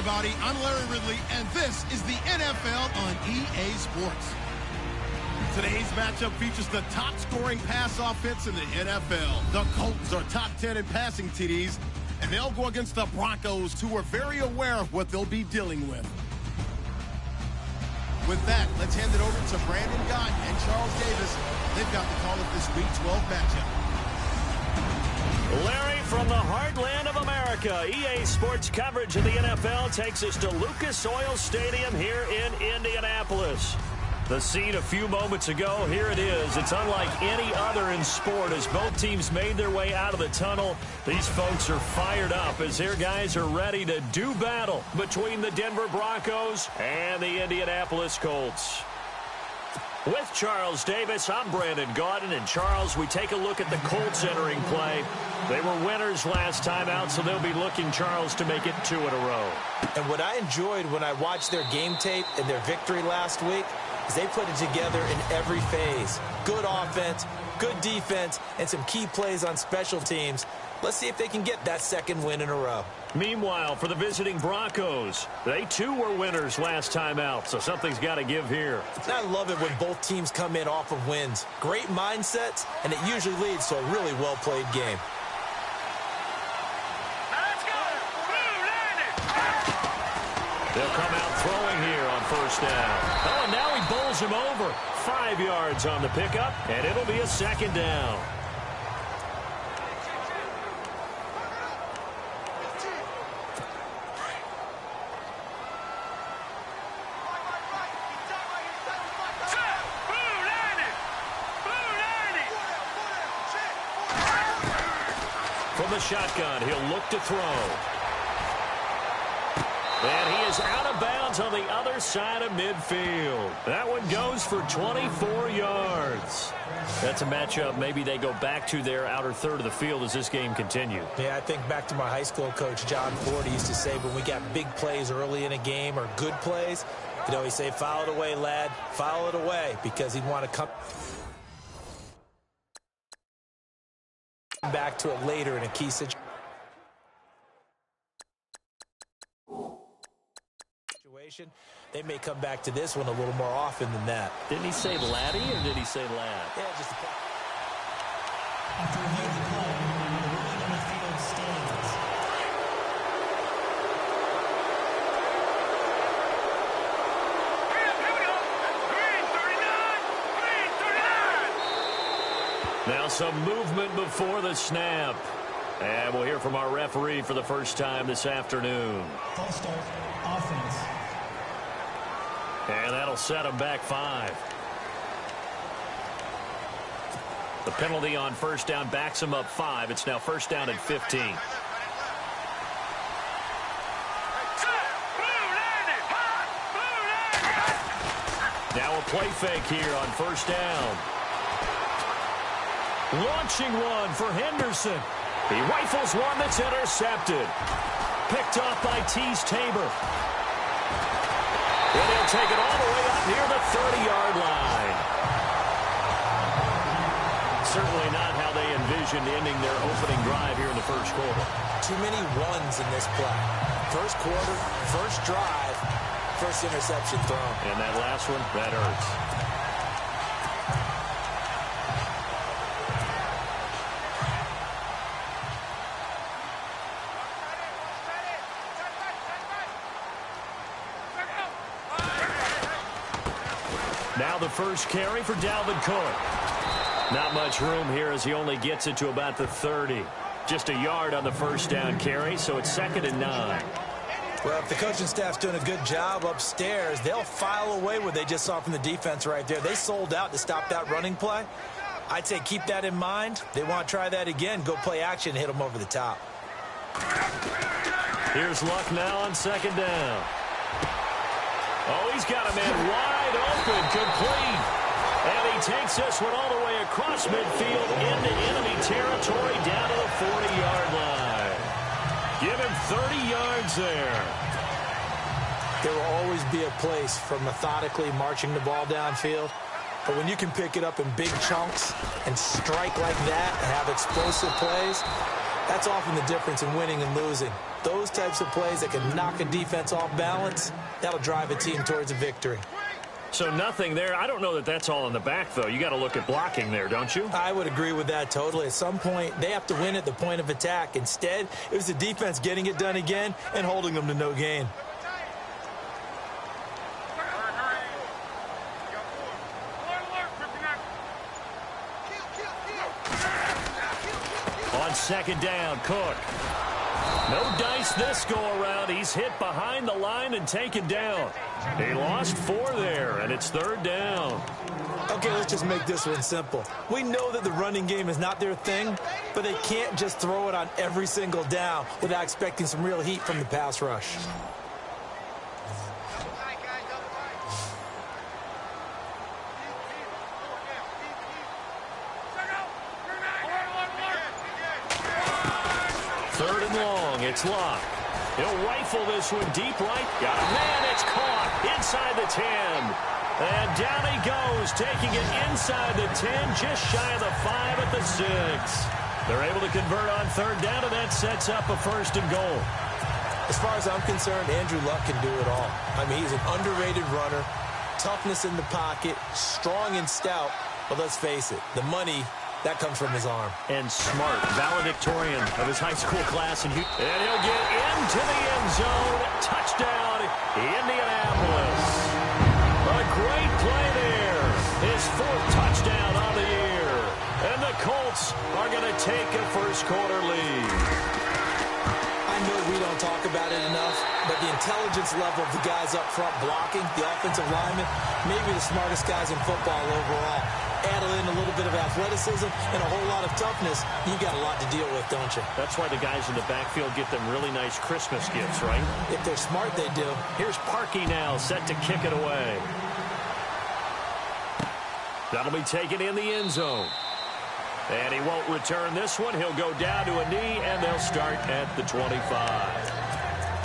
everybody. I'm Larry Ridley, and this is the NFL on EA Sports. Today's matchup features the top-scoring pass offense in the NFL. The Colts are top 10 in passing TDs, and they'll go against the Broncos, who are very aware of what they'll be dealing with. With that, let's hand it over to Brandon Gott and Charles Davis. They've got the call of this Week 12 matchup. Larry, from the heartland of America, EA Sports coverage of the NFL takes us to Lucas Oil Stadium here in Indianapolis. The scene a few moments ago, here it is. It's unlike any other in sport as both teams made their way out of the tunnel. These folks are fired up as their guys are ready to do battle between the Denver Broncos and the Indianapolis Colts. With Charles Davis, I'm Brandon Gaudin. And Charles, we take a look at the Colts entering play. They were winners last time out, so they'll be looking, Charles, to make it 2 in a row. And what I enjoyed when I watched their game tape and their victory last week is they put it together in every phase. Good offense, good defense, and some key plays on special teams. Let's see if they can get that second win in a row. Meanwhile, for the visiting Broncos, they too were winners last time out, so something's got to give here. I love it when both teams come in off of wins. Great mindsets, and it usually leads to a really well-played game. They'll come out throwing here on first down. Oh, and now he bowls him over. 5 yards on the pickup, and it'll be a second down. From the shotgun, he'll look to throw. And he is out of bounds on the other side of midfield. That one goes for 24 yards. That's a matchup maybe they go back to their outer third of the field as this game continues. Yeah, I think back to my high school coach, John Ford. He used to say when we got big plays early in a game or good plays, you know, he'd say, foul it away, lad, foul it away, because he'd want to come back to it later in a key situation. They may come back to this one a little more often than that. Didn't he say laddie or did he say lad? Yeah, just a after review of the play, the ruling on the field stands. Now some movement before the snap. And we'll hear from our referee for the first time this afternoon. False start, offense. And that'll set him back 5. The penalty on first down backs him up 5. It's now first down and 15. Now a play fake here on first down. Launching one for Henderson. He rifles one that's intercepted. Picked off by Tease Tabor. And he'll take it all the way up near the 30-yard line. Certainly not how they envisioned ending their opening drive here in the first quarter. Too many ones in this play. First quarter, first drive, first interception thrown. And that last one, that hurts. Now the first carry for Dalvin Cook. Not much room here as he only gets it to about the 30. Just a yard on the first down carry, so it's 2nd and 9. Well, if the coaching staff's doing a good job upstairs, they'll file away what they just saw from the defense right there. They sold out to stop that running play. I'd say keep that in mind. They want to try that again. Go play action, hit them over the top. Here's Luck now on 2nd down. Oh, he's got a man wide open, complete. And he takes this one all the way across midfield into enemy territory down to the 40-yard line. Give him 30 yards there. There will always be a place for methodically marching the ball downfield. But when you can pick it up in big chunks and strike like that and have explosive plays, That's often the difference in winning and losing. Those types of plays that can knock a defense off balance, that'll drive a team towards a victory. So nothing there. I don't know that that's all in the back, though. You got to look at blocking there, don't you? I would agree with that totally. At some point, they have to win at the point of attack. Instead, it was the defense getting it done again and holding them to no gain. On second down, Cook. No dice this go-around. He's hit behind the line and taken down. He lost 4 there, and it's third down. Okay, let's just make this one simple. We know that the running game is not their thing, but they can't just throw it on every single down without expecting some real heat from the pass rush. Third and long. It's Locke. He'll rifle this one deep right. Got a man. It's caught inside the 10. And down he goes, taking it inside the 10, just shy of the 5 at the 6. They're able to convert on third down, and that sets up a first and goal. As far as I'm concerned, Andrew Luck can do it all. I mean, he's an underrated runner, toughness in the pocket, strong and stout. But let's face it, the money, that comes from his arm. And smart, valedictorian of his high school class. And he'll get into the end zone. Touchdown, Indianapolis. A great play there. His 4th touchdown on the year. And the Colts are going to take a first-quarter lead. I know we don't talk about it enough, but the intelligence level of the guys up front blocking, the offensive linemen, maybe the smartest guys in football overall. Add in a little bit of athleticism and a whole lot of toughness, you got a lot to deal with, don't you? That's why the guys in the backfield get them really nice Christmas gifts, right? If they're smart, they do. Here's Parkey now, set to kick it away. That'll be taken in the end zone. And he won't return this one. He'll go down to a knee, and they'll start at the 25.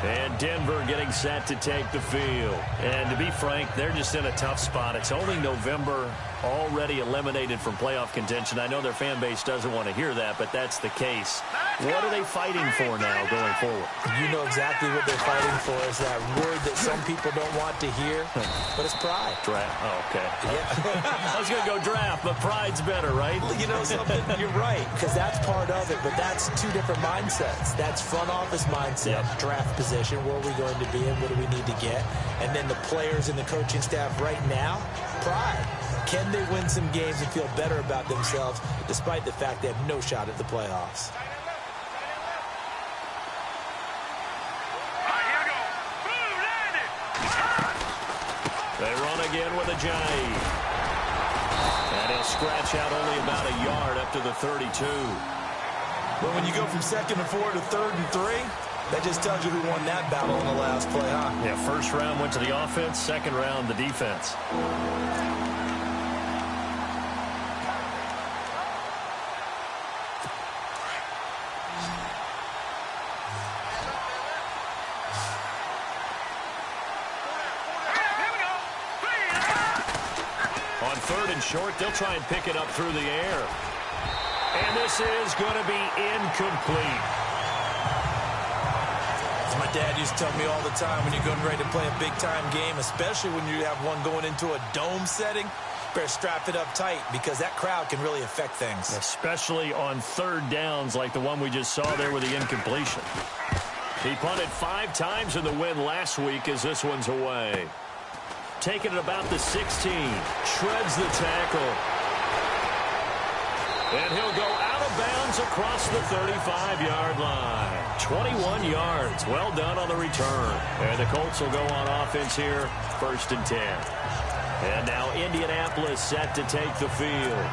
And Denver getting set to take the field. And to be frank, they're just in a tough spot. It's only November, already eliminated from playoff contention. I know their fan base doesn't want to hear that, but that's the case. What are they fighting for now going forward? You know exactly what they're fighting for. Is that word that some people don't want to hear, but it's pride. Draft. Oh, okay. Yeah. I was going to go draft, but pride's better, right? You know something? You're right, because that's part of it, but that's 2 different mindsets. That's front office mindset, draft position, where are we going to be and what do we need to get? And then the players and the coaching staff right now, pride. Can they win some games and feel better about themselves despite the fact they have no shot at the playoffs? They run again with a jive. And he'll scratch out only about a yard up to the 32. But when you go from 2nd and 4 to 3rd and 3, that just tells you who won that battle in the last play, huh? Yeah, first round went to the offense, second round the defense. On 3rd and short, they'll try and pick it up through the air. And this is going to be incomplete. As my dad used to tell me all the time, when you're getting ready to play a big-time game, especially when you have one going into a dome setting, better strap it up tight because that crowd can really affect things. Especially on 3rd downs like the one we just saw there with the incompletion. He punted 5 times in the win last week as this one's away. Taking it about the 16. Shreds the tackle. And he'll go out of bounds across the 35-yard line. 21 yards. Well done on the return. And the Colts will go on offense here, 1st and 10. And now Indianapolis set to take the field.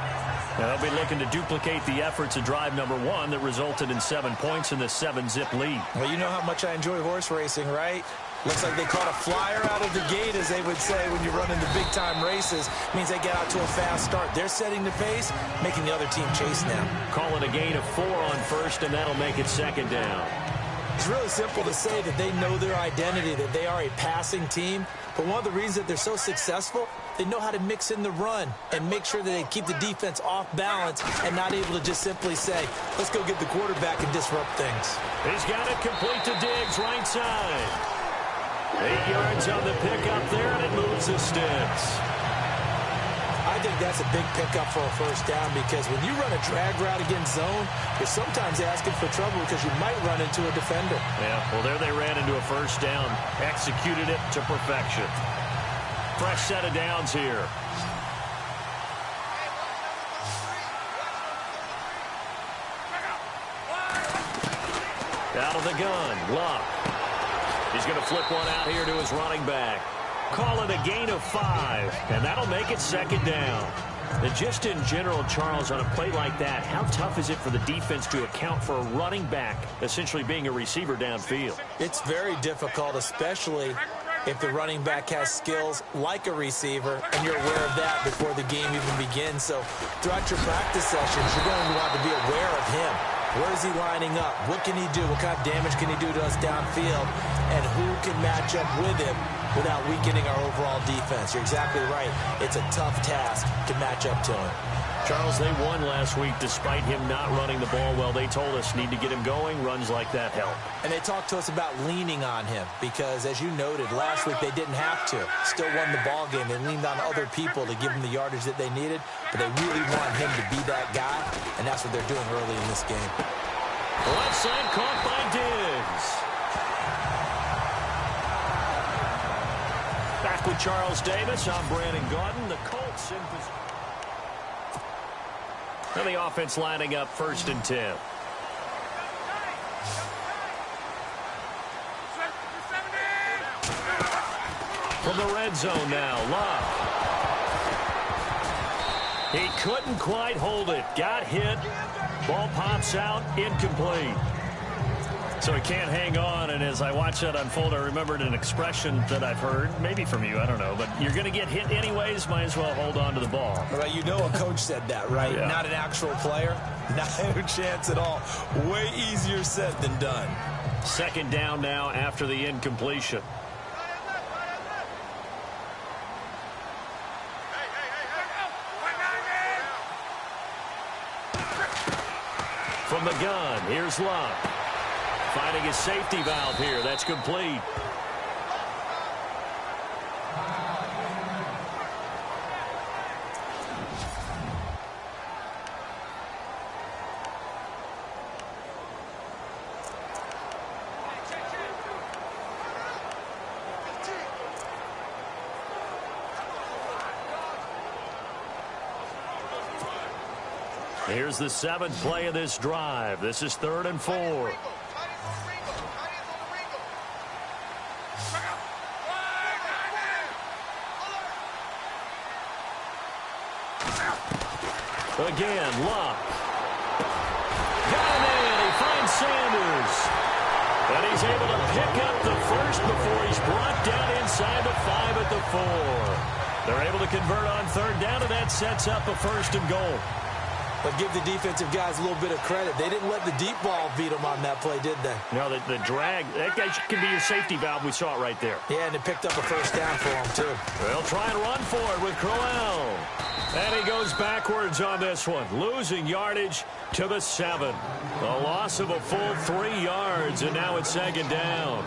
Now they'll be looking to duplicate the efforts of drive number 1 that resulted in 7 points in the 7-zip lead. Well, you know how much I enjoy horse racing, right? Looks like they caught a flyer out of the gate, as they would say when you run into big-time races. Means they get out to a fast start. They're setting the pace, making the other team chase now. Call it a gain of 4 on 1st, and that'll make it 2nd down. It's really simple to say that they know their identity, that they are a passing team. But one of the reasons that they're so successful, they know how to mix in the run and make sure that they keep the defense off balance and not able to just simply say, let's go get the quarterback and disrupt things. He's got it complete to Diggs, right side. 8 yards on the pickup there, and it moves the sticks. I think that's a big pickup for a first down because when you run a drag route against zone, you're sometimes asking for trouble because you might run into a defender. Yeah, well, there they ran into a first down. Executed it to perfection. Fresh set of downs here. Out of the gun, Luck. He's going to flip one out here to his running back. Call it a gain of 5, and that'll make it second down. And just in general, Charles, on a play like that, how tough is it for the defense to account for a running back essentially being a receiver downfield? It's very difficult, especially if the running back has skills like a receiver, and you're aware of that before the game even begins. So throughout your practice sessions, you're going to want to be aware of him. Where is he lining up? What can he do? What kind of damage can he do to us downfield? And who can match up with him without weakening our overall defense? You're exactly right. It's a tough task to match up to him. Charles, they won last week despite him not running the ball well. They told us need to get him going. Runs like that help. And they talked to us about leaning on him because, as you noted, last week they didn't have to. Still won the ball game. They leaned on other people to give him the yardage that they needed, but they really want him to be that guy, and that's what they're doing early in this game. Left side caught by Diggs. Back with Charles Davis. I'm Brandon Gaudin. The Colts in position. And the offense lining up 1st and 10. From the red zone now, Luck. He couldn't quite hold it. Got hit. Ball pops out. Incomplete. So he can't hang on, and as I watch that unfold, I remembered an expression that I've heard, maybe from you, I don't know, but you're going to get hit anyways, might as well hold on to the ball. Right, you know a coach said that, right? Yeah. Not an actual player. Not a chance at all. Way easier said than done. Second down now after the incompletion. From the gun, here's Luck. Finding his safety valve here. That's complete. Here's the 7th play of this drive. This is 3rd and 4. Again, Luck. Got him in. He finds Sanders. And he's able to pick up the first before he's brought down inside the 5 at the 4. They're able to convert on 3rd down, and that sets up a 1st and goal. But give the defensive guys a little bit of credit. They didn't let the deep ball beat them on that play, did they? No, the drag, that guy can be your safety valve. We saw it right there. Yeah, and it picked up a 1st down for them, too. They'll try and run for it with Crowell. And he goes backwards on this one, losing yardage to the 7. A loss of a full 3 yards, and now it's 2nd down.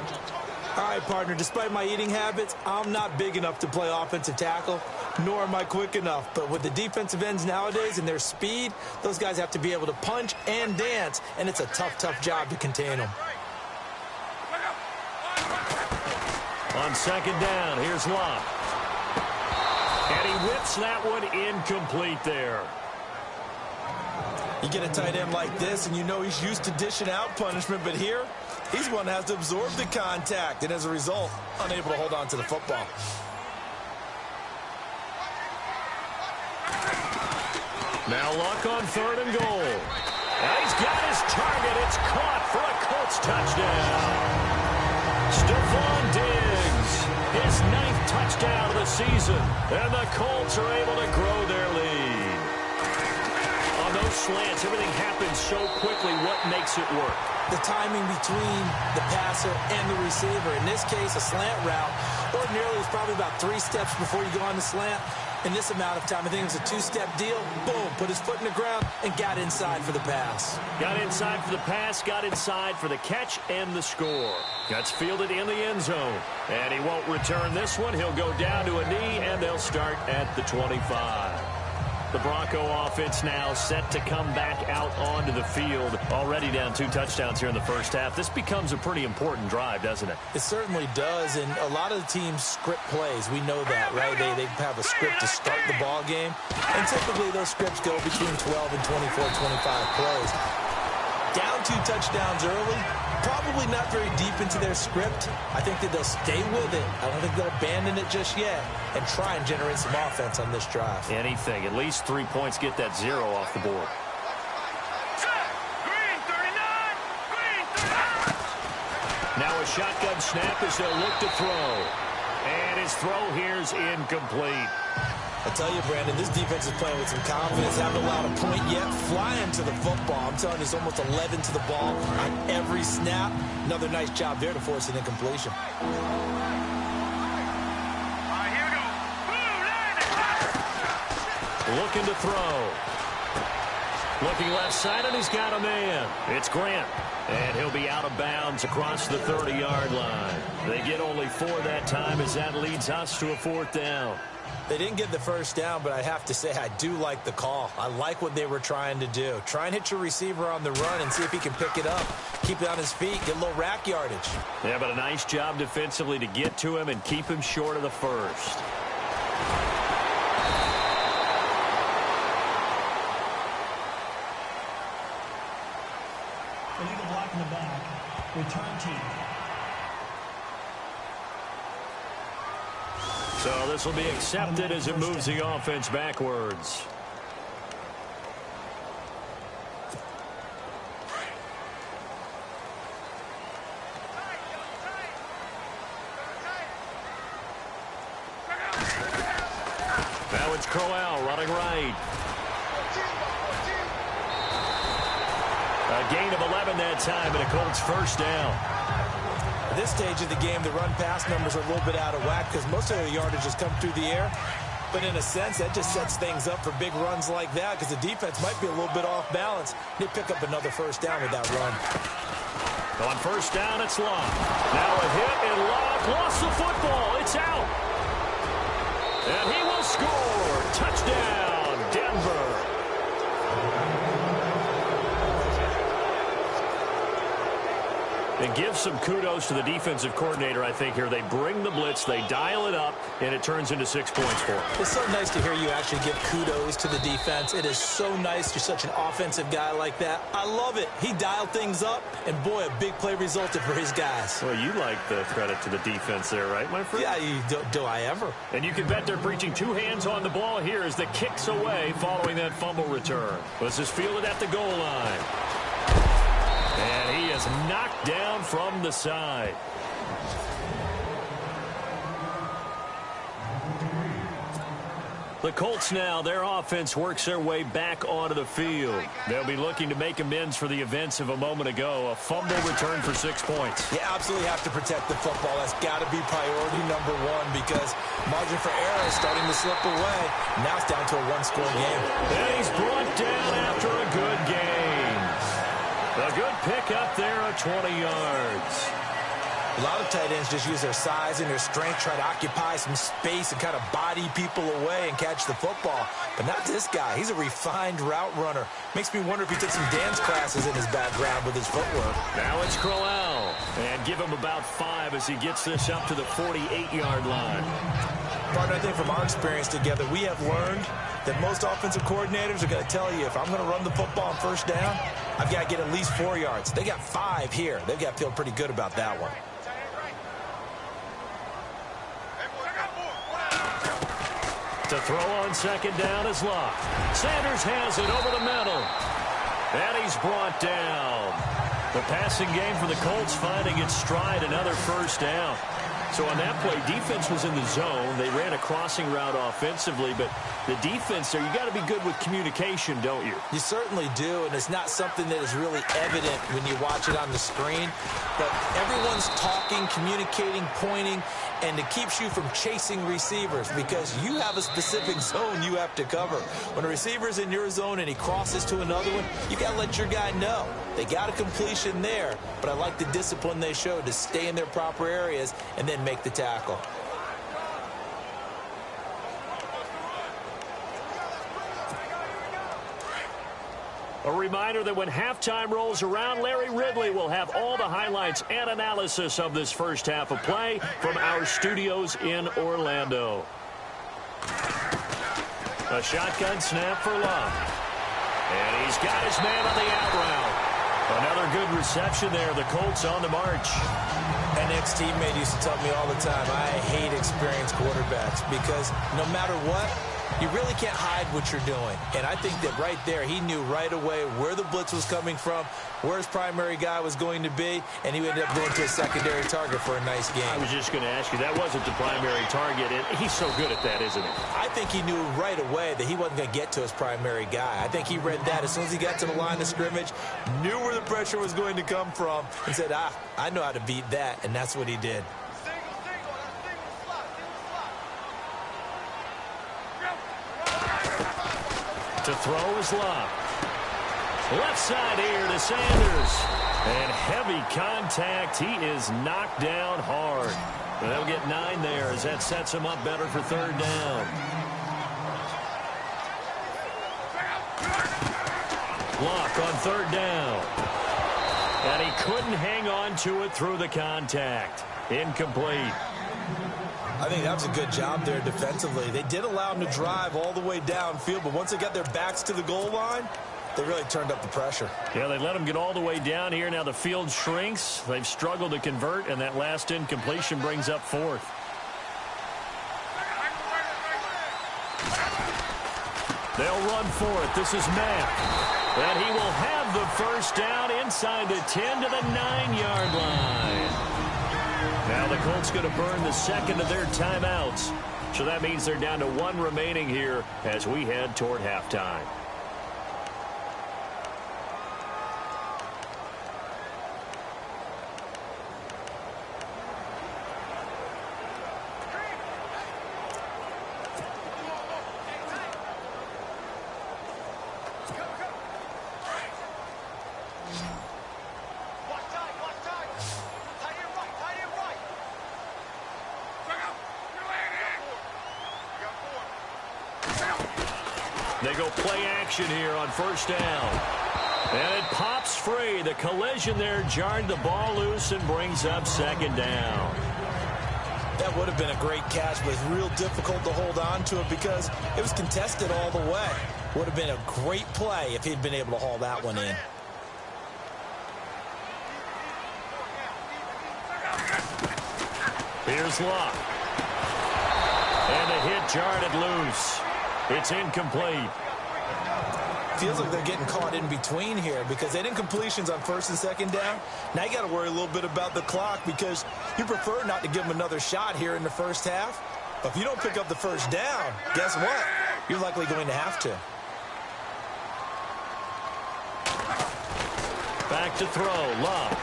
All right, partner, despite my eating habits, I'm not big enough to play offensive tackle, nor am I quick enough. But with the defensive ends nowadays and their speed, those guys have to be able to punch and dance, and it's a tough, tough job to contain them. On 2nd down, here's Luck. And he whips that one incomplete there. You get a tight end like this, and you know he's used to dishing out punishment, but here, he's one that has to absorb the contact, and as a result, unable to hold on to the football. Now Luck on 3rd and goal. And he's got his target. It's caught for a Colts touchdown. Stephon Diggs, his 9th touchdown of the season. And the Colts are able to grow their lead. On those those slants, everything happens so quickly. What makes it work? The timing between the passer and the receiver. In this case, a slant route. Ordinarily, it's probably about 3 steps before you go on the slant. In this amount of time, I think it was a 2-step deal. Boom, put his foot in the ground and got inside for the pass. Got inside for the pass, got inside for the catch and the score. That's fielded in the end zone. And he won't return this one. He'll go down to a knee, and they'll start at the 25. The Bronco offense now set to come back out onto the field. Already down 2 touchdowns here in the first half. This becomes a pretty important drive, doesn't it? It certainly does, and a lot of the teams script plays. We know that, right? They have a script to start the ball game, and typically those scripts go between 12 and 24, 25 plays. Down 2 touchdowns early, probably not very deep into their script. I think that they'll stay with it. I don't think they'll abandon it just yet and try and generate some offense on this drive. Anything. At least 3 points, get that 0 off the board. Now a shotgun snap as they'll look to throw. And his throw here's incomplete. I tell you, Brandon, this defense is playing with some confidence. Haven't allowed a point yet. Flying to the football. I'm telling you, it's almost 11 to the ball on every snap. Another nice job there to force an incompletion. Looking to throw. Looking left side, and he's got a man. It's Grant. And he'll be out of bounds across the 30-yard line. They get only 4 that time as that leads us to a 4th down. They didn't get the first down, but I have to say I do like the call. I like what they were trying to do. Try and hit your receiver on the run and see if he can pick it up. Keep it on his feet, get a little rack yardage. Yeah, but a nice job defensively to get to him and keep him short of the first. Illegal block in the back. Return team. So this will be accepted as it moves the offense backwards. Now it's Crowell running right. A gain of 11 that time and a Colts first down. At this stage of the game, the run-pass numbers are a little bit out of whack because most of their yardage has come through the air. But in a sense, that just sets things up for big runs like that because the defense might be a little bit off balance. They pick up another first down with that run. On first down, it's Locke. Now a hit, and Locke lost the football. It's out. And he will score. Touchdown, Denver. And give some kudos to the defensive coordinator, I think, here. They bring the blitz, they dial it up, and it turns into 6 points for them. It's so nice to hear you actually give kudos to the defense. It is so nice. You're such an offensive guy like that. I love it. He dialed things up, and boy, a big play resulted for his guys. Well, you like the credit to the defense there, right, my friend? Yeah, do I ever? And you can bet they're preaching 2 hands on the ball here as the kick's away following that fumble return. This is fielded at the goal line. And he is knocked down from the side. The Colts now, their offense works their way back onto the field. They'll be looking to make amends for the events of a moment ago. A fumble return for 6 points. You absolutely have to protect the football. That's got to be priority number 1 because margin for error is starting to slip away. Now it's down to a 1-score game. And he's brought down after a good game. A good pick up there at 20 yards. A lot of tight ends just use their size and their strength, try to occupy some space and kind of body people away and catch the football. But not this guy. He's a refined route runner. Makes me wonder if he took some dance classes in his background with his footwork. Now it's Crowell. And give him about 5 as he gets this up to the 48-yard line. Partner, I think from our experience together, we have learned that most offensive coordinators are going to tell you if I'm going to run the football on first down, I've got to get at least 4 yards. They got 5 here. They've got to feel pretty good about that one. To throw on second down is Locke. Sanders has it over the middle. And he's brought down. The passing game for the Colts finding its stride, another first down. So on that play, defense was in the zone. They ran a crossing route offensively, but the defense there, you got to be good with communication, don't you? You certainly do, and it's not something that is really evident when you watch it on the screen. But everyone's talking, communicating, pointing, and it keeps you from chasing receivers because you have a specific zone you have to cover. When a receiver's in your zone and he crosses to another one, you got to let your guy know. They got a completion there, but I like the discipline they showed to stay in their proper areas and then make the tackle. A reminder that when halftime rolls around, Larry Ridley will have all the highlights and analysis of this first half of play from our studios in Orlando. A shotgun snap for Love. And he's got his man on the out route. Another good reception there. The Colts on the march. An ex-teammate used to tell me all the time, I hate experienced quarterbacks because no matter what, you really can't hide what you're doing. And I think that right there, he knew right away where the blitz was coming from, where his primary guy was going to be, and he ended up going to a secondary target for a nice game. I was just going to ask you, that wasn't the primary target, and he's so good at that, isn't he? I think he knew right away that he wasn't going to get to his primary guy. I think he read that as soon as he got to the line of scrimmage, knew where the pressure was going to come from, and said, I know how to beat that, and that's what he did. To throw is Love. Left side here to Sanders. And heavy contact. He is knocked down hard. And they'll get 9 there as that sets him up better for third down. Block on third down. And he couldn't hang on to it through the contact. Incomplete. I think that was a good job there defensively. They did allow him to drive all the way downfield, but once they got their backs to the goal line, they really turned up the pressure. Yeah, they let him get all the way down here. Now the field shrinks. They've struggled to convert, and that last incompletion brings up 4th. They'll run for it. This is Mack. And he will have the first down inside the 10 to the 9-yard line. Now the Colts going to burn the second of their timeouts. So that means they're down to 1 remaining here as we head toward halftime. They go play action here on first down. And it pops free. The collision there jarred the ball loose and brings up second down. That would have been a great catch, but it's real difficult to hold on to it because it was contested all the way. Would have been a great play if he'd been able to haul that one in. Here's Locke. And the hit jarred it loose. It's incomplete. Feels like they're getting caught in between here because they didn't completions on first and second down. Now you got to worry a little bit about the clock because you prefer not to give them another shot here in the first half. But if you don't pick up the first down, guess what? You're likely going to have to. Back to throw. Love.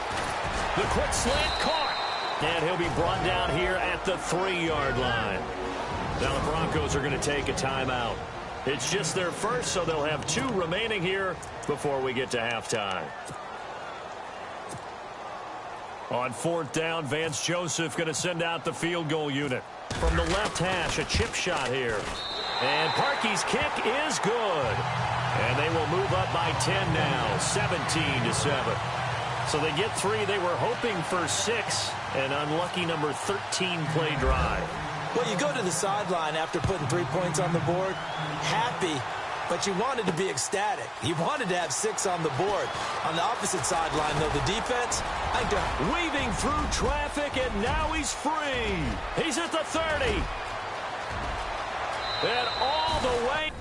The quick slant caught. And he'll be brought down here at the 3-yard line. Now the Broncos are going to take a timeout. It's just their first, so they'll have 2 remaining here before we get to halftime. On 4th down, Vance Joseph going to send out the field goal unit. From the left hash, a chip shot here. And Parkey's kick is good. And they will move up by 10 now, 17-7. So they get 3. They were hoping for 6. An unlucky number 13 play drive. Well, you go to the sideline after putting 3 points on the board, happy, but you wanted to be ecstatic. You wanted to have 6 on the board. On the opposite sideline, though, the defense, weaving through traffic, and now he's free. He's at the 30. And all the way.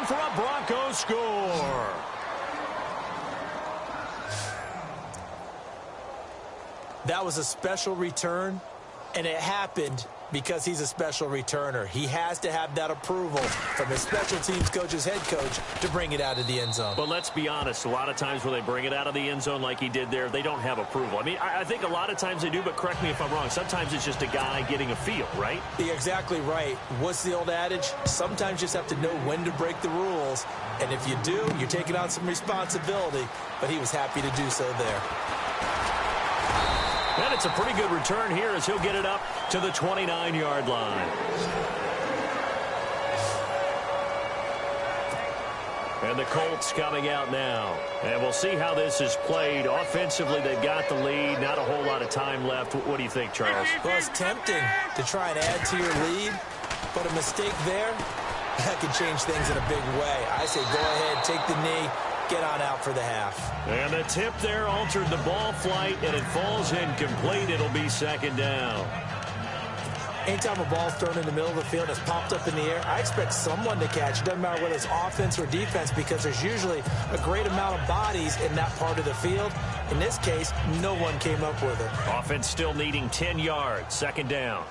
for a Broncos score. That was a special return, and it happened because he's a special returner. He has to have that approval from his special teams coach's head coach to bring it out of the end zone. But let's be honest, a lot of times when they bring it out of the end zone like he did there, they don't have approval. I mean, I think a lot of times they do, but correct me if I'm wrong. Sometimes it's just a guy getting a feel, right? You're exactly right. What's the old adage? Sometimes you just have to know when to break the rules. And if you do, you're taking on some responsibility. But he was happy to do so there. And it's a pretty good return here as he'll get it up to the 29-yard line. And the Colts coming out now. And we'll see how this is played. Offensively, they've got the lead. Not a whole lot of time left. What do you think, Charles? Well, it's tempting to try and add to your lead, but a mistake there, that can change things in a big way. I say go ahead, take the knee, get on out for the half. And the tip there altered the ball flight, and it falls incomplete. It'll be second down. Anytime a ball's thrown in the middle of the field and it's popped up in the air, I expect someone to catch. It doesn't matter whether it's offense or defense because there's usually a great amount of bodies in that part of the field. In this case, no one came up with it. Offense still needing 10 yards. Second down.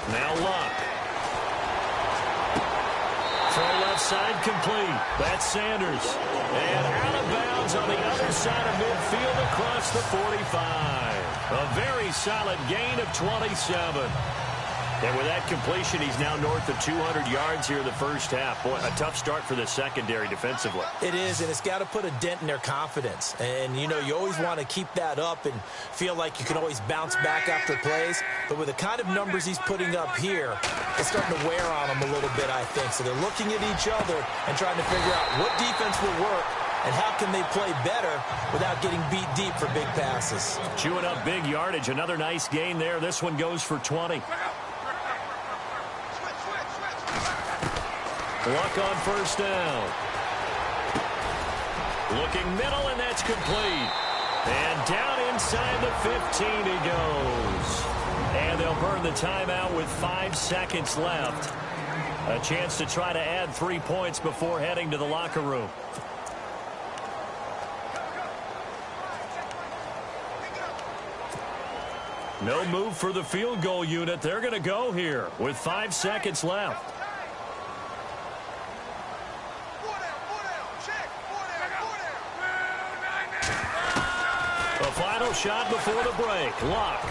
Now Luck. Throw left side complete. That's Sanders. And out of bounds on the other side of midfield across the 45. A very solid gain of 27. And with that completion, he's now north of 200 yards here in the first half. Boy, a tough start for the secondary defensively. It is, and it's got to put a dent in their confidence. And, you know, you always want to keep that up and feel like you can always bounce back after plays. But with the kind of numbers he's putting up here, it's starting to wear on them a little bit, I think. So they're looking at each other and trying to figure out what defense will work and how can they play better without getting beat deep for big passes. Chewing up big yardage. Another nice gain there. This one goes for 20. Luck on first down. Looking middle, and that's complete. And down inside the 15 he goes. And they'll burn the timeout with 5 seconds left. A chance to try to add 3 points before heading to the locker room. No move for the field goal unit. They're going to go here with 5 seconds left. The final shot before the break. Luck.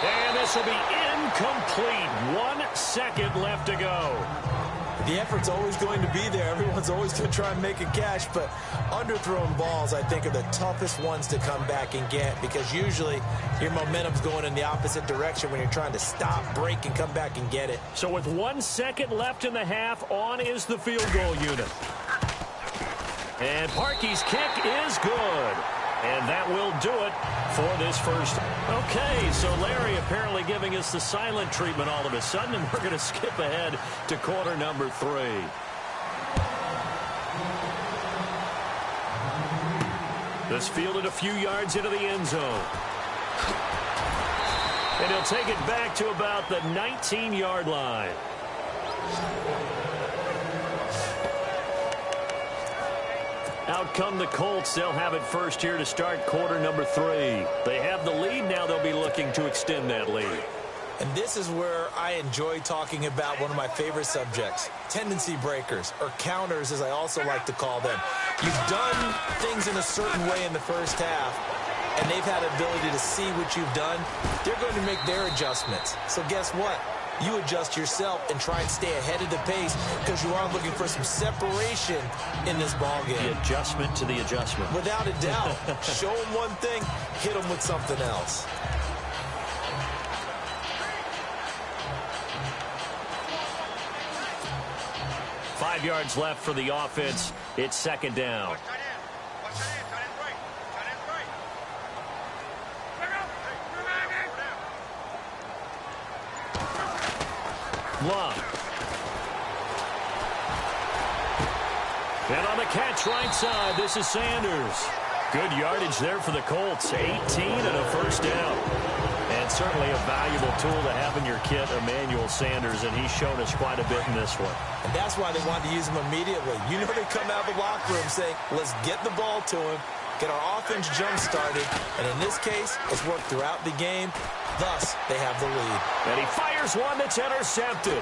And this will be incomplete. 1 second left to go. The effort's always going to be there. Everyone's always going to try and make a catch, but underthrown balls, I think, are the toughest ones to come back and get because usually your momentum's going in the opposite direction when you're trying to stop, break, and come back and get it. So with 1 second left in the half, on is the field goal unit. And Parkey's kick is good. And that will do it for this first. Okay, so Larry apparently giving us the silent treatment all of a sudden, and we're going to skip ahead to quarter number 3. This fielded a few yards into the end zone. And he'll take it back to about the 19-yard line. Out come the Colts. They'll have it first here to start quarter number 3. They have the lead. Now they'll be looking to extend that lead. And this is where I enjoy talking about one of my favorite subjects, tendency breakers, or counters as I also like to call them. You've done things in a certain way in the first half, and they've had the ability to see what you've done. They're going to make their adjustments. So guess what? You adjust yourself and try and stay ahead of the pace because you are looking for some separation in this ball game. The adjustment to the adjustment. Without a doubt. Show them one thing, hit them with something else. Five yards left for the offense. It's second down. Luck. And on the catch right side, this is Sanders. Good yardage there for the Colts. 18 and a first down. And It's certainly a valuable tool to have in your kit, Emmanuel Sanders, and he's shown us quite a bit in this one. And that's why they wanted to use him immediately. You know they come out of the locker room saying, let's get the ball to him, get our offense jump-started, and in this case, it's worked throughout the game. Thus, they have the lead. And he fires one that's intercepted.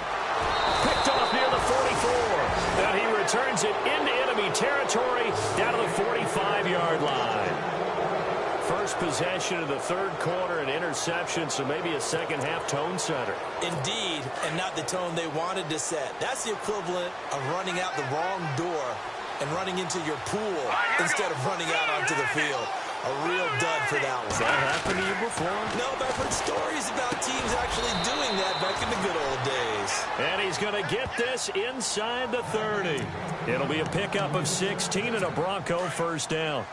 Picked off near the 44. Then he returns it into enemy territory down to the 45-yard line. First possession of the third quarter, an interception, so maybe a second-half tone setter. Indeed, and not the tone they wanted to set. That's the equivalent of running out the wrong door and running into your pool instead of running out onto the field. A real dud for that one. Has that happened to you before? No, but I've heard stories about teams actually doing that back in the good old days. And he's going to get this inside the 30. It'll be a pickup of 16 and a Bronco first down.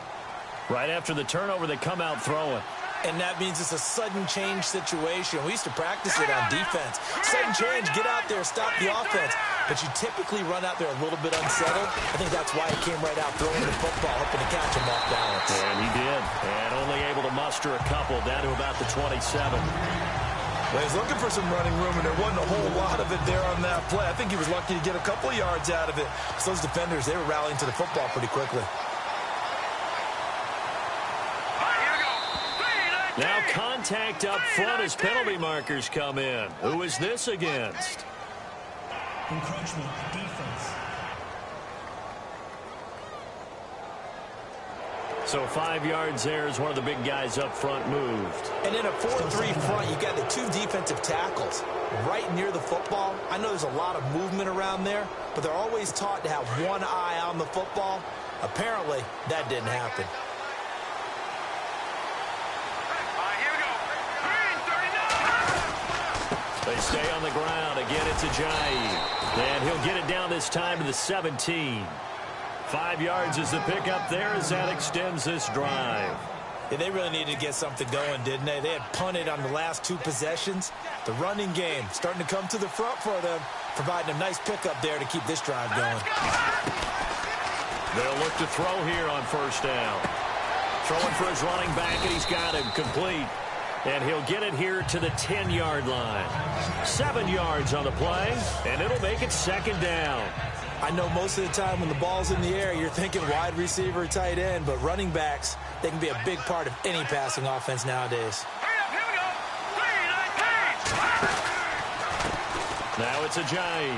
Right after the turnover, they come out throwing. And that means it's a sudden change situation. We used to practice it on defense. Sudden change, get out there, stop the offense. But you typically run out there a little bit unsettled. I think that's why he came right out throwing the football, hoping to catch him off balance. And he did. And only able to muster a couple down to about the 27. Well, he's looking for some running room, and there wasn't a whole lot of it there on that play. I think he was lucky to get a couple of yards out of it. So those defenders, they were rallying to the football pretty quickly. Now contact up front as penalty markers come in. Who is this against? Encroachment, defense. So 5 yards there as one of the big guys up front moved. And in a 4-3 front, you've got the two defensive tackles right near the football. I know there's a lot of movement around there, but they're always taught to have one eye on the football. Apparently, that didn't happen. They stay on the ground. Again, it's Ajayi. And he'll get it down this time to the 17. 5 yards is the pickup there as that extends this drive. Yeah, they really needed to get something going, didn't they? They had punted on the last two possessions. The running game starting to come to the front for them, providing a nice pickup there to keep this drive going. They'll look to throw here on first down. Throwing for his running back, and he's got him complete. And he'll get it here to the 10-yard line. 7 yards on the play, and it'll make it second down. I know most of the time when the ball's in the air, you're thinking wide receiver, tight end, but running backs, they can be a big part of any passing offense nowadays. Now it's Ajayi.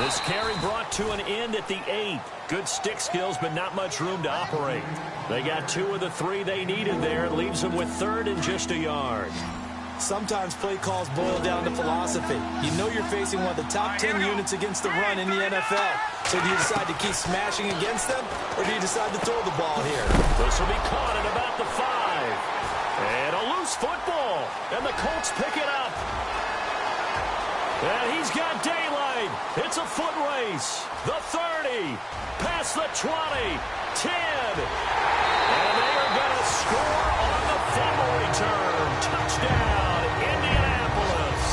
This carry brought to an end at the 8. Good stick skills, but not much room to operate. They got 2 of the 3 they needed there. It leaves them with third and just a yard. Sometimes play calls boil down to philosophy. You know you're facing one of the top 10 units against the run in the NFL. So do you decide to keep smashing against them, or do you decide to throw the ball here? This will be caught at about the 5. And a loose football. And the Colts pick it up. And he's got daylight. It's a foot race. The 30. Past the 20. 10. And they are going to score on the fumble return. Touchdown, Indianapolis.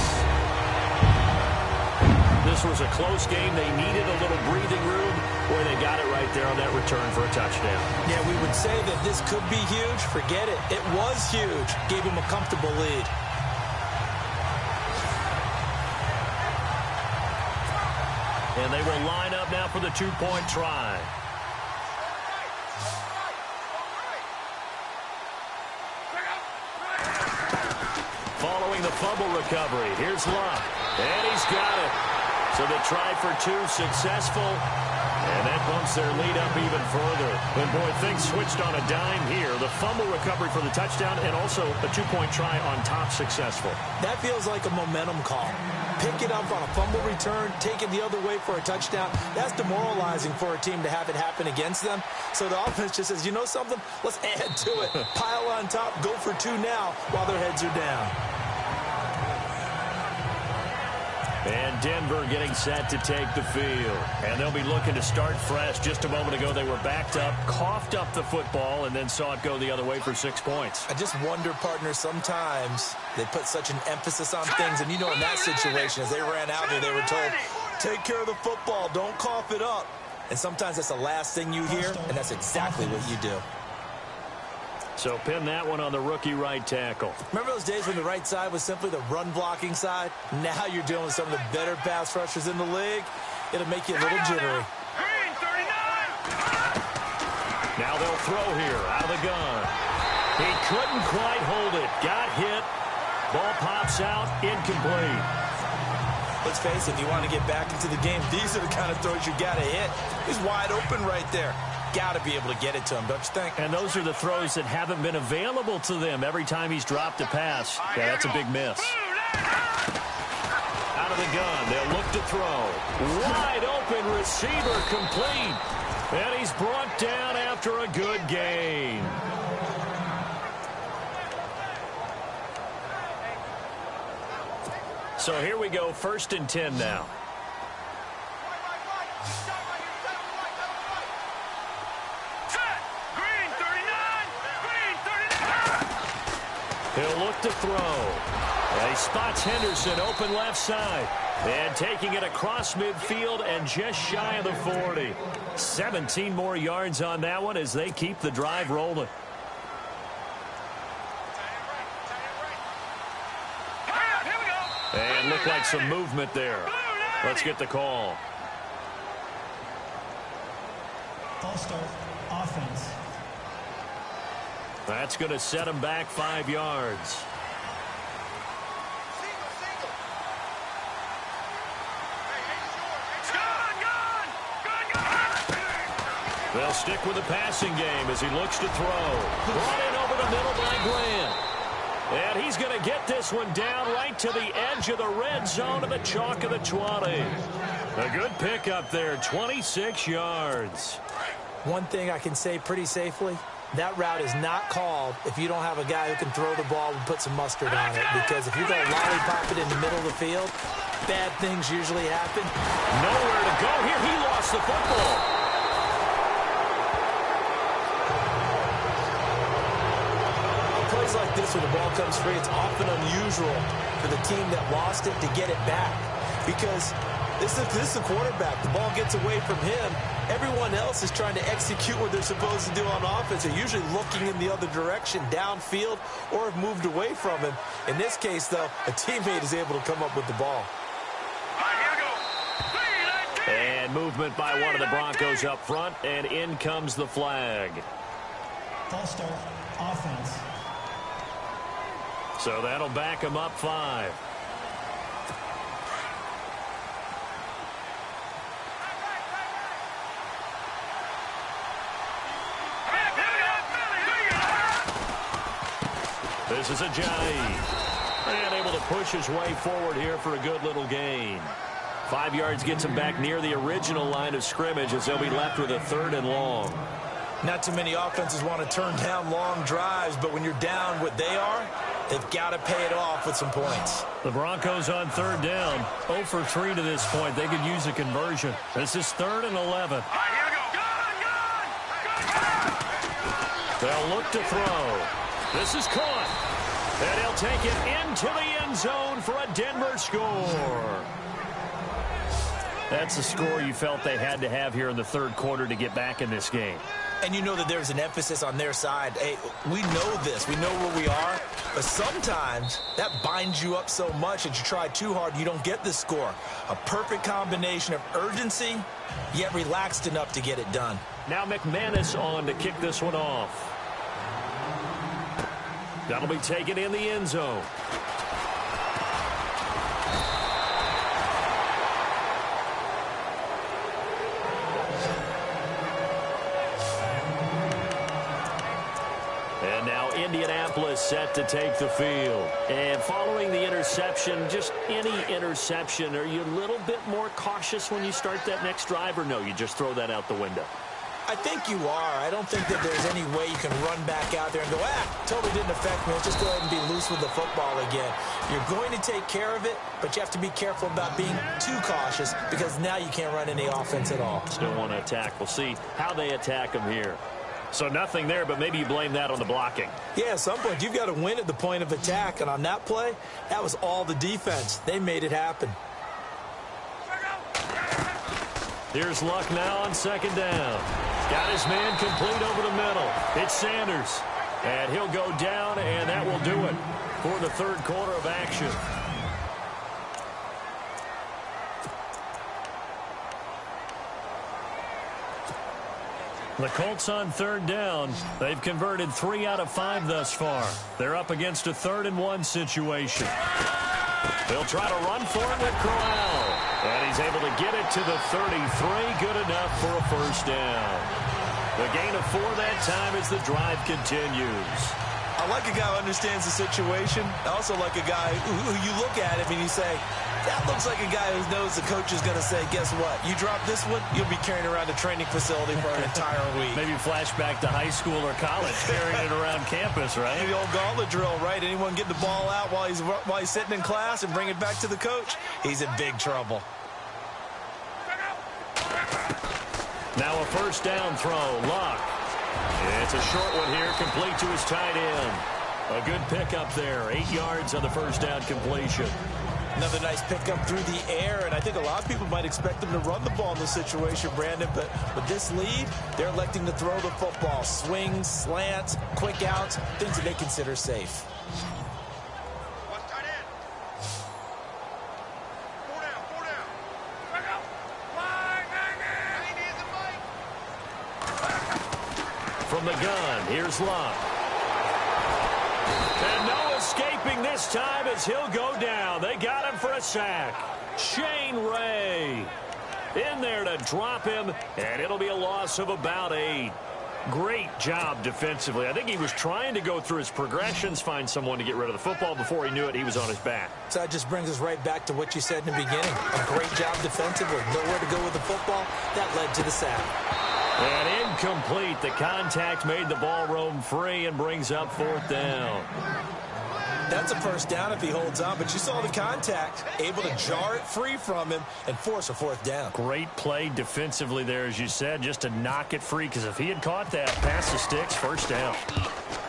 This was a close game. They needed a little breathing room, where they got it right there on that return for a touchdown. Yeah, we would say that this could be huge. Forget it. It was huge. Gave him a comfortable lead. And they will line up now for the two-point try. Following the fumble recovery, here's Luck. And he's got it. So the try for 2 successful. And that bumps their lead up even further. And boy, things switched on a dime here. The fumble recovery for the touchdown and also a two-point try on top successful. That feels like a momentum call. Pick it up on a fumble return, take it the other way for a touchdown. That's demoralizing for a team to have it happen against them. So the offense just says, you know something? Let's add to it. Pile on top, go for 2 now while their heads are down. And Denver getting set to take the field. And they'll be looking to start fresh. Just a moment ago, they were backed up, coughed up the football, and then saw it go the other way for 6 points. I just wonder, partner, sometimes they put such an emphasis on things. And, you know, in that situation, as they ran out there, they were told, take care of the football, don't cough it up. And sometimes that's the last thing you hear, and that's exactly what you do. So pin that one on the rookie right tackle. Remember those days when the right side was simply the run-blocking side? Now you're dealing with some of the better pass rushers in the league. It'll make you a little jittery. Now they'll throw here out of the gun. He couldn't quite hold it. Got hit. Ball pops out. Incomplete. Let's face it, if you want to get back into the game, these are the kind of throws you got to hit. He's wide open right there. Got to be able to get it to him, don't you think? And those are the throws that haven't been available to them every time he's dropped a pass. Yeah, that's a big miss. Out of the gun, they'll look to throw. Wide open receiver, complete. And he's brought down after a good gain. So here we go, 1st and 10 now. He'll look to throw. And he spots Henderson open left side. And taking it across midfield and just shy of the 40. 17 more yards on that one as they keep the drive rolling. And looked like some movement there. Let's get the call. False start, offense. That's going to set him back 5 yards. They'll stick with the passing game as he looks to throw. Brought in over the middle by Glenn. And he's going to get this one down right to the edge of the red zone of the chalk of the 20. A good pickup there, 26 yards. One thing I can say pretty safely, that route is not called if you don't have a guy who can throw the ball and put some mustard on it. Because if you're going to lollipop it in the middle of the field, bad things usually happen. Nowhere to go here. He lost the football. Plays like this when the ball comes free, it's often unusual for the team that lost it to get it back. Because this is the quarterback. The ball gets away from him. Everyone else is trying to execute what they're supposed to do on offense. They're usually looking in the other direction, downfield, or have moved away from him. In this case, though, a teammate is able to come up with the ball. And movement by one of the Broncos up front, and in comes the flag. False start, offense. So that'll back him up 5. This is Ajayi. And able to push his way forward here for a good little gain. 5 yards gets him back near the original line of scrimmage as they'll be left with a 3rd and long. Not too many offenses want to turn down long drives, but when you're down what they are, they've got to pay it off with some points. The Broncos on 3rd down. 0 for 3 to this point. They could use a conversion. This is 3rd and 11. They'll look to throw. This is caught. And he'll take it into the end zone for a Denver score. That's the score you felt they had to have here in the 3rd quarter to get back in this game. And you know that there's an emphasis on their side. Hey, we know this. We know where we are. But sometimes that binds you up so much that you try too hard, you don't get the score. A perfect combination of urgency, yet relaxed enough to get it done. Now McManus on to kick this one off. That'll be taken in the end zone. And now Indianapolis set to take the field. And following the interception, just any interception, are you a little bit more cautious when you start that next drive, or no, you just throw that out the window? I think you are. I don't think that there's any way you can run back out there and go, totally didn't affect me. Let's just go ahead and be loose with the football again. You're going to take care of it, but you have to be careful about being too cautious because now you can't run any offense at all. Still want to attack. We'll see how they attack them here. So nothing there, but maybe you blame that on the blocking. Yeah, at some point you've got to win at the point of attack, and on that play, that was all the defense. They made it happen. Here's Luck now on 2nd down. Got his man complete over the middle. It's Sanders. And he'll go down, and that will do it for the third quarter of action. The Colts on third down. They've converted 3 out of 5 thus far. They're up against a 3rd-and-1 situation. They'll try to run for it with Crowell. And he's able to get it to the 33. Good enough for a first down. The gain of 4 that time as the drive continues. I like a guy who understands the situation. I also like a guy who you look at him and you say, that looks like a guy who knows the coach is going to say, guess what? You drop this one, you'll be carrying around a training facility for an entire week. Maybe flashback to high school or college, carrying it around campus, right? The old gauntlet drill, right? Anyone get the ball out while he's sitting in class and bring it back to the coach? He's in big trouble. Now a first down throw. Luck. It's a short one here, complete to his tight end. A good pickup there. 8 yards on the first down completion. Another nice pickup through the air, and I think a lot of people might expect them to run the ball in this situation, Brandon, but with this lead, they're electing to throw the football. Swings, slants, quick outs, things that they consider safe. From the gun, here's Luck. And no escaping this time as he'll go down. They got him for a sack. Shane Ray in there to drop him, and it'll be a loss of about 8. Great job defensively. I think he was trying to go through his progressions, find someone to get rid of the football. Before he knew it, he was on his back. So that just brings us right back to what you said in the beginning. A great job defensively. Nowhere to go with the football. That led to the sack. And incomplete. The contact made the ball roam free and brings up 4th down. That's a first down if he holds on, but you saw the contact, able to jar it free from him and force a 4th down. Great play defensively there, as you said, just to knock it free, because if he had caught that, pass the sticks, first down.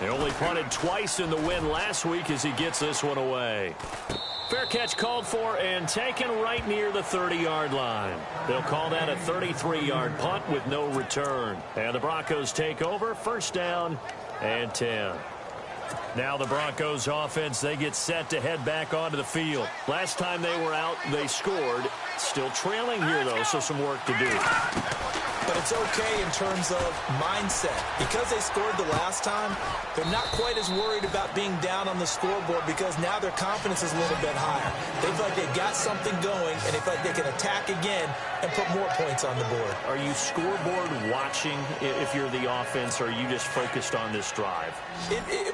They only punted twice in the win last week as he gets this one away. Fair catch called for and taken right near the 30-yard line. They'll call that a 33-yard punt with no return. And the Broncos take over, first down and 10. Now the Broncos offense, they get set to head back onto the field. Last time they were out, they scored. Still trailing here, though, so some work to do. But it's okay in terms of mindset. Because they scored the last time, they're not quite as worried about being down on the scoreboard because now their confidence is a little bit higher. They feel like they've got something going, and they feel like they can attack again and put more points on the board. Are you scoreboard watching if you're the offense, or are you just focused on this drive?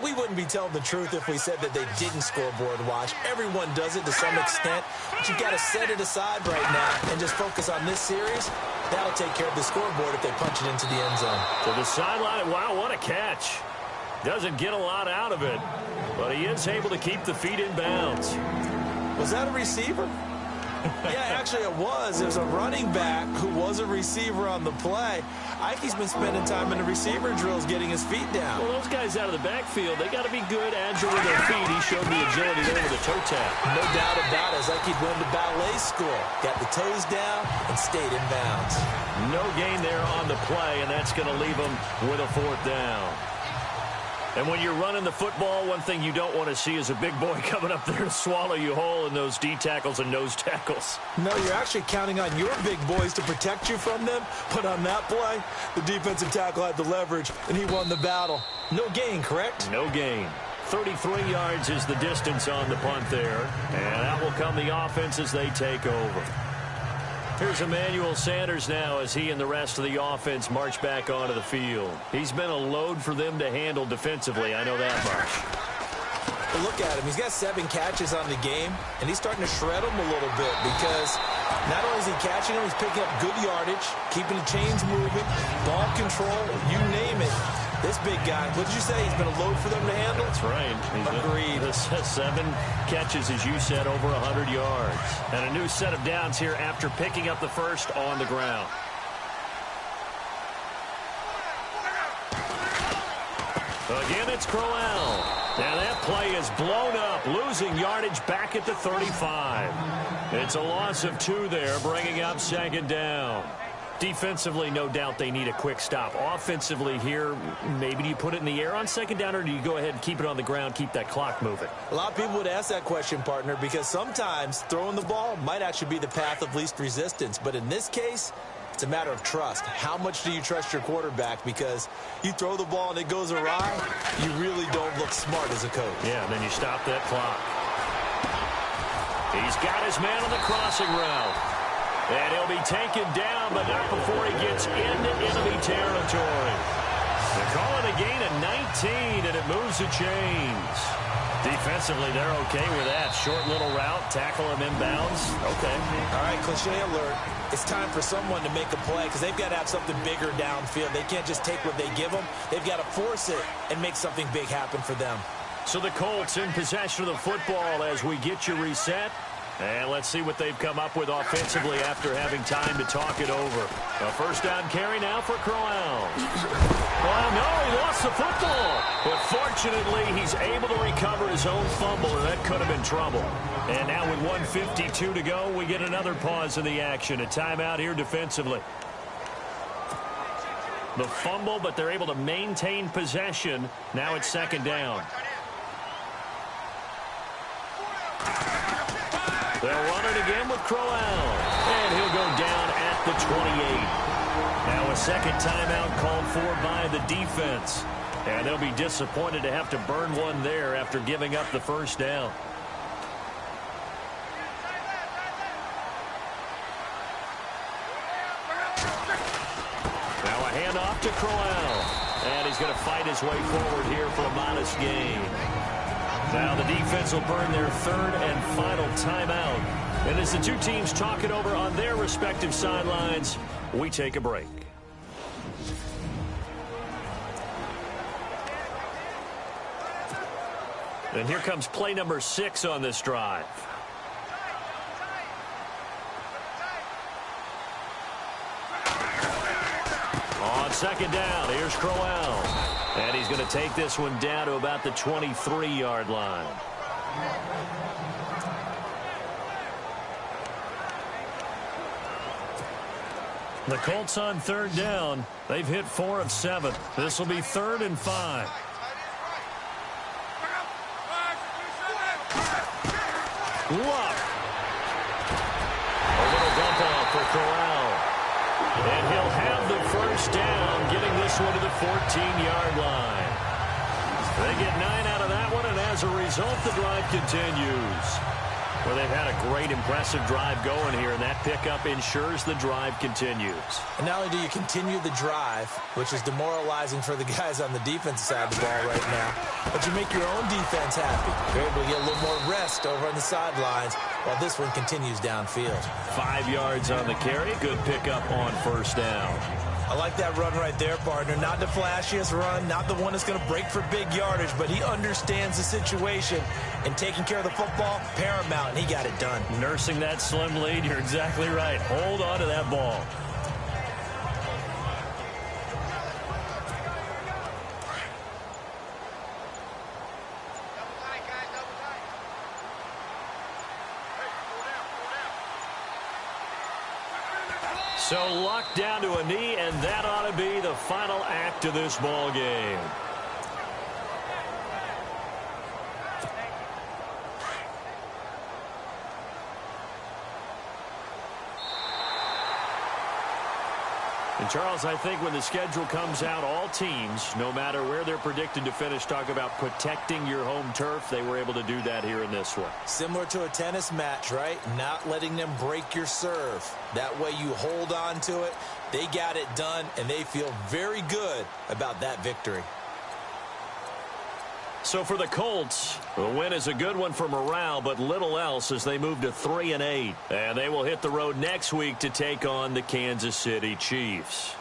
We wouldn't be telling the truth if we said that they didn't scoreboard watch. Everyone does it to some extent, but you've got to set it aside right now and just focus on this series. That'll take care of the scoreboard if they punch it into the end zone. To the sideline. Wow, what a catch. Doesn't get a lot out of it, but he is able to keep the feet in bounds. Was that a receiver? Yeah, actually it was. There's a running back who was a receiver on the play. Ike's been spending time in the receiver drills getting his feet down. Well, those guys out of the backfield, they got to be good, agile with their feet. He showed the agility there with a toe tap. No doubt about it. It's like he'd went to ballet school. Got the toes down and stayed in bounds. No gain there on the play, and that's going to leave him with a 4th down. And when you're running the football, one thing you don't want to see is a big boy coming up there to swallow you whole in those D tackles and nose tackles. No, you're actually counting on your big boys to protect you from them. But on that play, the defensive tackle had the leverage, and he won the battle. No gain, correct? No gain. 33 yards is the distance on the punt there. And out will come the offense as they take over. Here's Emmanuel Sanders now as he and the rest of the offense march back onto the field. He's been a load for them to handle defensively, I know that much. But look at him. He's got 7 catches on the game, and he's starting to shred them a little bit because not only is he catching them, he's picking up good yardage, keeping the chains moving, ball control, you name it. This big guy, what did you say? He's been a load for them to handle? That's right. Agreed. 7 catches, as you said, over 100 yards. And a new set of downs here after picking up the first on the ground. Again, it's Crowell. Now that play is blown up, losing yardage back at the 35. It's a loss of 2 there, bringing up 2nd down. Defensively, no doubt they need a quick stop. Offensively here, maybe do you put it in the air on second down, or do you go ahead and keep it on the ground, keep that clock moving? A lot of people would ask that question, partner, because sometimes throwing the ball might actually be the path of least resistance. But in this case, it's a matter of trust. How much do you trust your quarterback? Because you throw the ball and it goes awry, you really don't look smart as a coach. Yeah, and then you stop that clock. He's got his man on the crossing route. And he'll be taken down, but not before he gets into enemy territory. They call it a gain of 19, and it moves the chains. Defensively, they're okay with that. Short little route, tackle him inbounds. Okay. All right, cliche alert. It's time for someone to make a play because they've got to have something bigger downfield. They can't just take what they give them. They've got to force it and make something big happen for them. So the Colts in possession of the football as we get you reset. And let's see what they've come up with offensively after having time to talk it over. A first down carry now for Crowell. Well, no, he lost the football. But fortunately, he's able to recover his own fumble, and that could have been trouble. And now with 1:52 to go, we get another pause in the action. A timeout here defensively. The fumble, but they're able to maintain possession. Now it's second down. They'll run it again with Crowell. And he'll go down at the 28. Now a second timeout called for by the defense. And they'll be disappointed to have to burn one there after giving up the first down. Now a handoff to Crowell. And he's going to fight his way forward here for a modest gain. Now the defense will burn their third and final timeout. And as the two teams talk it over on their respective sidelines, we take a break. And here comes play number 6 on this drive. On second down, here's Crowell. And he's going to take this one down to about the 23-yard line. The Colts on third down. They've hit 4 of 7. This will be 3rd and 5. Love. A little dump off for Crowell. And he'll have the first down, getting this one to the 14-yard line. They get 9 out of that one, and as a result, the drive continues. Well, they've had a great, impressive drive going here, and that pickup ensures the drive continues. And not only do you continue the drive, which is demoralizing for the guys on the defensive side of the ball right now, but you make your own defense happy. You're able to get a little more rest over on the sidelines while this one continues downfield. 5 yards on the carry. Good pickup on first down. I like that run right there, partner. Not the flashiest run, not the one that's going to break for big yardage, but he understands the situation, and taking care of the football, paramount, and he got it done. Nursing that slim lead, you're exactly right. Hold on to that ball. So locked down to a knee, and that ought to be the final act of this ball game. And Charles, I think when the schedule comes out, all teams, no matter where they're predicted to finish, talk about protecting your home turf. They were able to do that here in this one. Similar to a tennis match, right? Not letting them break your serve. That way you hold on to it. They got it done, and they feel very good about that victory. So for the Colts, the win is a good one for morale, but little else as they move to 3-8. And they will hit the road next week to take on the Kansas City Chiefs.